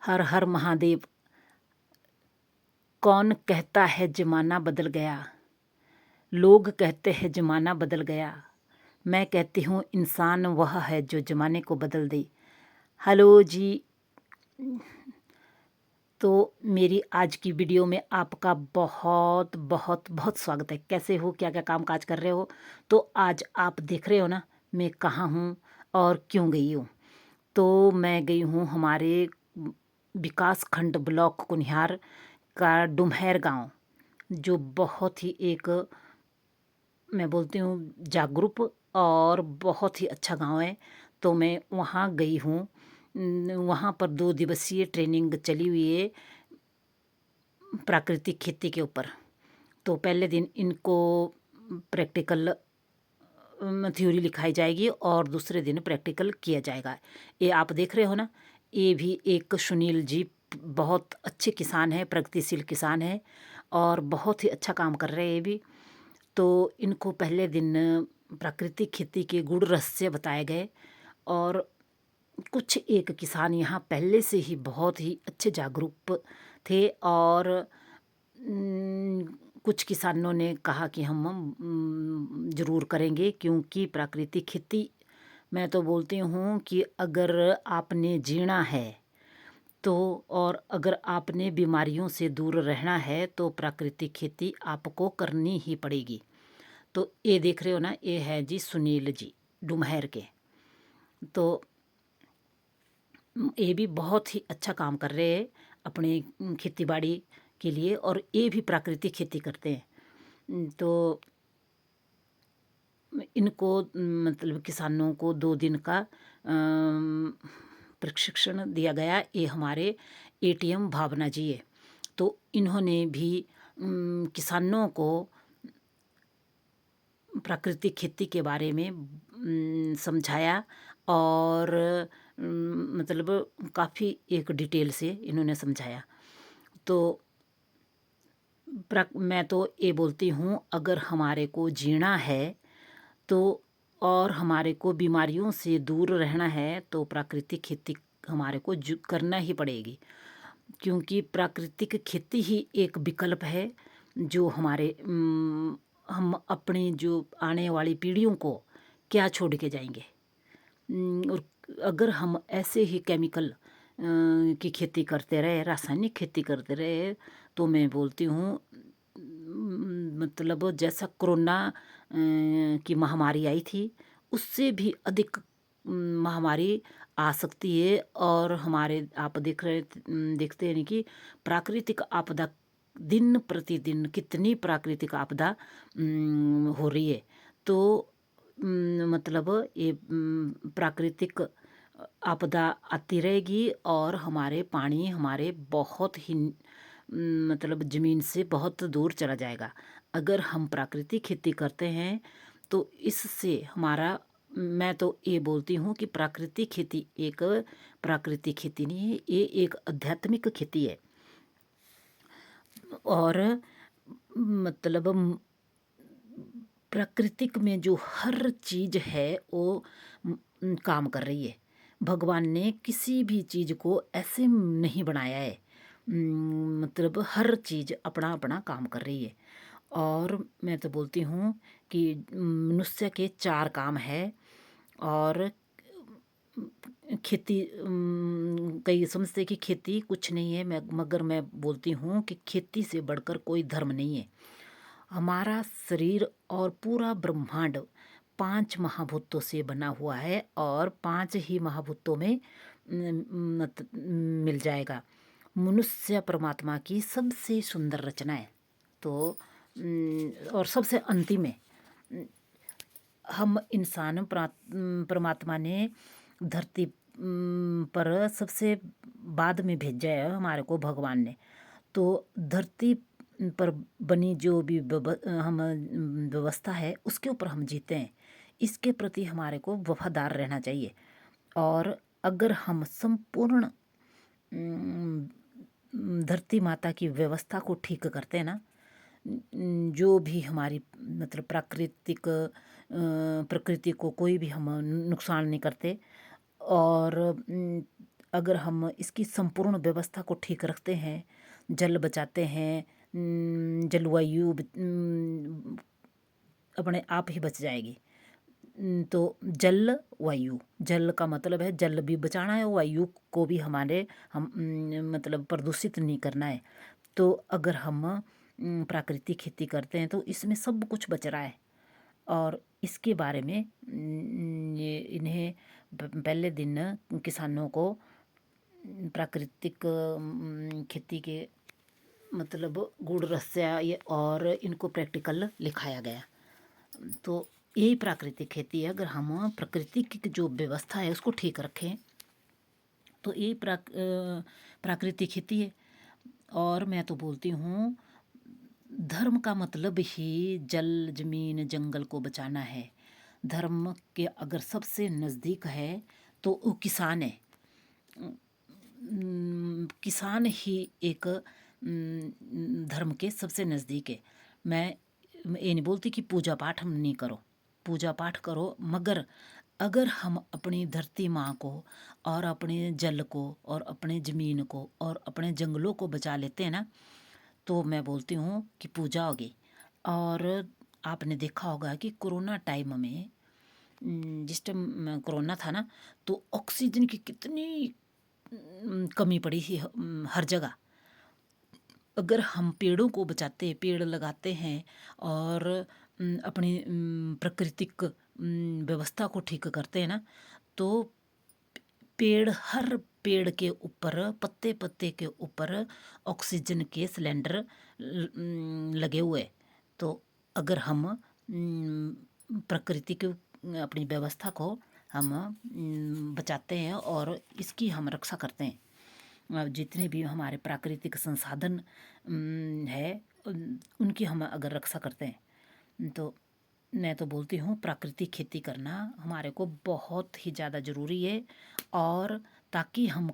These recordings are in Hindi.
हर हर महादेव। कौन कहता है ज़माना बदल गया, लोग कहते हैं ज़माना बदल गया, मैं कहती हूँ इंसान वह है जो ज़माने को बदल दे। हेलो जी। तो मेरी आज की वीडियो में आपका बहुत बहुत बहुत स्वागत है। कैसे हो, क्या क्या काम काज कर रहे हो? तो आज आप देख रहे हो ना मैं कहाँ हूँ और क्यों गई हूँ। तो मैं गई हूँ हमारे विकास खंड ब्लॉक कुनिहार का डुम्हैर गांव, जो बहुत ही एक, मैं बोलती हूँ, जागरूक और बहुत ही अच्छा गांव है। तो मैं वहाँ गई हूँ। वहाँ पर 2 दिवसीय ट्रेनिंग चली हुई है प्राकृतिक खेती के ऊपर। तो पहले दिन इनको प्रैक्टिकल थ्योरी लिखाई जाएगी और दूसरे दिन प्रैक्टिकल किया जाएगा। ये आप देख रहे हो ना, ये भी एक सुनील जी बहुत अच्छे किसान हैं, प्रगतिशील किसान हैं और बहुत ही अच्छा काम कर रहे हैं ये भी। तो इनको पहले दिन प्राकृतिक खेती के गुण रहस्य बताए गए और कुछ एक किसान यहाँ पहले से ही बहुत ही अच्छे जागरूक थे और कुछ किसानों ने कहा कि हम ज़रूर करेंगे, क्योंकि प्राकृतिक खेती, मैं तो बोलती हूँ कि अगर आपने जीना है तो, और अगर आपने बीमारियों से दूर रहना है तो प्राकृतिक खेती आपको करनी ही पड़ेगी। तो ये देख रहे हो ना, ये है जी सुनील जी डुम्हैर के। तो ये भी बहुत ही अच्छा काम कर रहे हैं अपने खेती बाड़ी के लिए, और ये भी प्राकृतिक खेती करते हैं। तो इनको मतलब किसानों को 2 दिन का प्रशिक्षण दिया गया। ये हमारे एटीएम भावना जी है। तो इन्होंने भी किसानों को प्राकृतिक खेती के बारे में समझाया और मतलब काफ़ी एक डिटेल से इन्होंने समझाया। तो मैं तो ये बोलती हूँ, अगर हमारे को जीना है तो, और हमारे को बीमारियों से दूर रहना है तो प्राकृतिक खेती हमारे को करना ही पड़ेगी, क्योंकि प्राकृतिक खेती ही एक विकल्प है जो हमारे हम अपनी जो आने वाली पीढ़ियों को क्या छोड़ के जाएंगे। और अगर हम ऐसे ही केमिकल की खेती करते रहे, रासायनिक खेती करते रहे, तो मैं बोलती हूँ मतलब जैसा कोरोना की महामारी आई थी, उससे भी अधिक महामारी आ सकती है। और हमारे आप देखते हैं कि प्राकृतिक आपदा दिन प्रतिदिन कितनी प्राकृतिक आपदा हो रही है। तो मतलब ये प्राकृतिक आपदा आती रहेगी और हमारे पानी हमारे बहुत ही मतलब ज़मीन से बहुत दूर चला जाएगा। अगर हम प्राकृतिक खेती करते हैं तो इससे हमारा, मैं तो ये बोलती हूँ कि प्राकृतिक खेती एक प्राकृतिक खेती नहीं है, ये एक आध्यात्मिक खेती है। और मतलब प्राकृतिक में जो हर चीज़ है वो काम कर रही है। भगवान ने किसी भी चीज़ को ऐसे नहीं बनाया है। मतलब हर चीज़ अपना अपना काम कर रही है। और मैं तो बोलती हूँ कि मनुष्य के 4 काम है। और खेती, कई समझते कि खेती कुछ नहीं है, मगर मैं बोलती हूँ कि खेती से बढ़कर कोई धर्म नहीं है। हमारा शरीर और पूरा ब्रह्मांड 5 महाभूतों से बना हुआ है और 5 ही महाभूतों में मिल जाएगा। मनुष्य परमात्मा की सबसे सुंदर रचना है। तो और सबसे अंतिम है। हम इंसान परमात्मा ने धरती पर सबसे बाद में भेजा है हमारे को भगवान ने। तो धरती पर बनी जो भी हम व्यवस्था है उसके ऊपर हम जीते हैं, इसके प्रति हमारे को वफादार रहना चाहिए। और अगर हम संपूर्ण धरती माता की व्यवस्था को ठीक करते हैं ना, जो भी हमारी मतलब प्राकृतिक प्रकृति को कोई भी हम नुकसान नहीं करते, और अगर हम इसकी संपूर्ण व्यवस्था को ठीक रखते हैं, जल बचाते हैं, जलवायु अपने आप ही बच जाएगी। तो जल वायु, जल का मतलब है जल भी बचाना है, वायु को भी हमारे हम मतलब प्रदूषित नहीं करना है। तो अगर हम प्राकृतिक खेती करते हैं तो इसमें सब कुछ बच रहा है। और इसके बारे में ये इन्हें पहले दिन किसानों को प्राकृतिक खेती के मतलब गुड़ रस्या ये और इनको प्रैक्टिकल लिखाया गया। तो यही प्राकृतिक खेती है। अगर हम प्रकृति की जो व्यवस्था है उसको ठीक रखें तो यही प्राकृतिक खेती है। और मैं तो बोलती हूँ धर्म का मतलब ही जल जमीन जंगल को बचाना है। धर्म के अगर सबसे नज़दीक है तो वो किसान है। किसान ही एक धर्म के सबसे नज़दीक है। मैं ये नहीं बोलती कि पूजा पाठ हम नहीं करो, पूजा पाठ करो, मगर अगर हम अपनी धरती माँ को और अपने जल को और अपने ज़मीन को और अपने जंगलों को बचा लेते हैं ना, तो मैं बोलती हूँ कि पूजा होगी। और आपने देखा होगा कि कोरोना टाइम में जिस टाइम कोरोना था ना, तो ऑक्सीजन की कितनी कमी पड़ी थी हर जगह। अगर हम पेड़ों को बचाते, पेड़ लगाते हैं और अपनी प्राकृतिक व्यवस्था को ठीक करते हैं ना, तो पेड़ हर पेड़ के ऊपर पत्ते पत्ते के ऊपर ऑक्सीजन के सिलेंडर लगे हुए। तो अगर हम प्रकृति की अपनी व्यवस्था को हम बचाते हैं और इसकी हम रक्षा करते हैं, जितने भी हमारे प्राकृतिक संसाधन है उनकी हम अगर रक्षा करते हैं, तो मैं तो बोलती हूँ प्राकृतिक खेती करना हमारे को बहुत ही ज़्यादा ज़रूरी है। और ताकि हम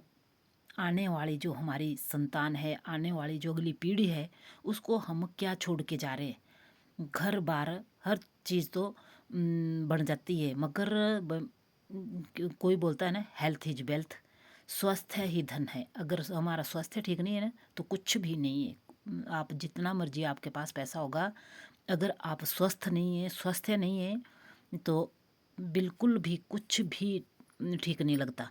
आने वाली जो हमारी संतान है, आने वाली जो अगली पीढ़ी है, उसको हम क्या छोड़ के जा रहे हैं। घर बार हर चीज़ तो बन जाती है, मगर कोई बोलता है ना हेल्थ इज वेल्थ, स्वास्थ्य ही धन है। अगर हमारा स्वास्थ्य ठीक नहीं है ना तो कुछ भी नहीं है। आप जितना मर्जी आपके पास पैसा होगा, अगर आप स्वस्थ नहीं है, स्वास्थ्य नहीं है, तो बिल्कुल भी कुछ भी ठीक नहीं लगता।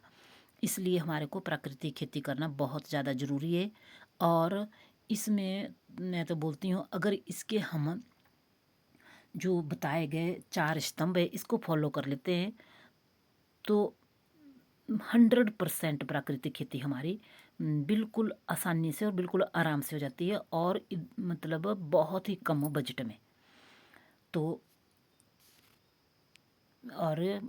इसलिए हमारे को प्राकृतिक खेती करना बहुत ज़्यादा ज़रूरी है। और इसमें मैं तो बोलती हूँ अगर इसके हम जो बताए गए 4 स्तंभ है इसको फॉलो कर लेते हैं तो 100% प्राकृतिक खेती हमारी बिल्कुल आसानी से और बिल्कुल आराम से हो जाती है, और मतलब बहुत ही कम बजट में। तो और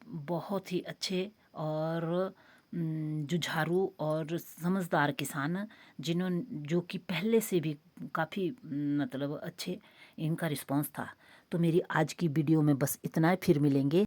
बहुत ही अच्छे और जुझारू और समझदार किसान जिन्होंने जो कि पहले से भी काफ़ी मतलब अच्छे इनका रिस्पांस था। तो मेरी आज की वीडियो में बस इतना है, फिर मिलेंगे।